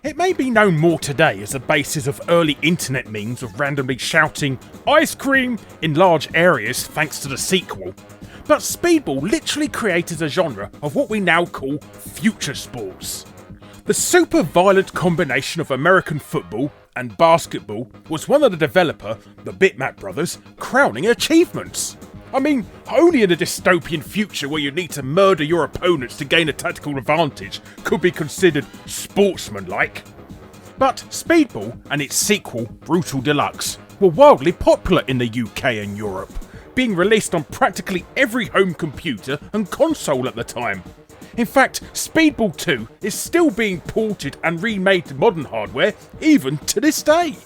It may be known more today as the basis of early internet memes of randomly shouting "ice cream" in large areas thanks to the sequel, but Speedball literally created a genre of what we now call future sports. The super violent combination of American football and basketball was one of the developer, the Bitmap brothers, crowning achievements. I mean, only in a dystopian future where you need to murder your opponents to gain a tactical advantage could be considered sportsmanlike. But Speedball and its sequel, Brutal Deluxe, were wildly popular in the UK and Europe, being released on practically every home computer and console at the time. In fact, Speedball 2 is still being ported and remade to modern hardware even to this day.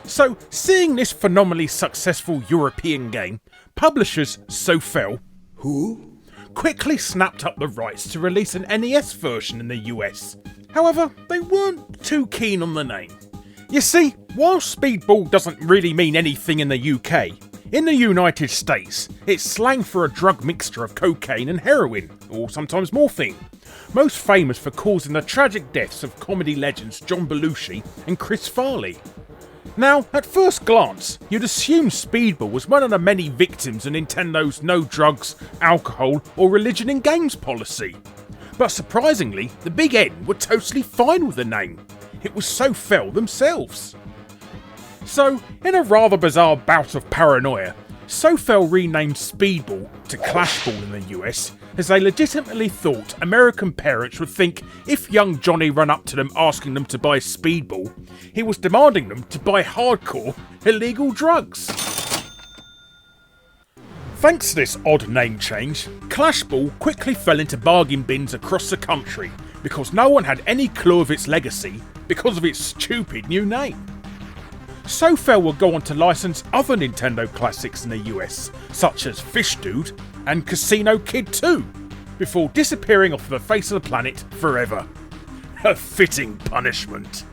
So, seeing this phenomenally successful European game, publishers Sofel, who quickly snapped up the rights to release an NES version in the US. However, they weren't too keen on the name. You see, while Speedball doesn't really mean anything in the UK, in the United States, it's slang for a drug mixture of cocaine and heroin, or sometimes morphine, most famous for causing the tragic deaths of comedy legends John Belushi and Chris Farley. Now, at first glance, you'd assume Speedball was one of the many victims of Nintendo's no drugs, alcohol, or religion in games policy. But surprisingly, the Big N were totally fine with the name. It was Sofel themselves. So, in a rather bizarre bout of paranoia, Sofel renamed Speedball to Clashball in the US, as they legitimately thought American parents would think if young Johnny ran up to them asking them to buy Speedball, he was demanding them to buy hardcore, illegal drugs. Thanks to this odd name change, Clashball quickly fell into bargain bins across the country because no one had any clue of its legacy because of its stupid new name. Sofel would go on to license other Nintendo classics in the US, such as Fish Dude and Casino Kid 2, before disappearing off the face of the planet forever. A fitting punishment.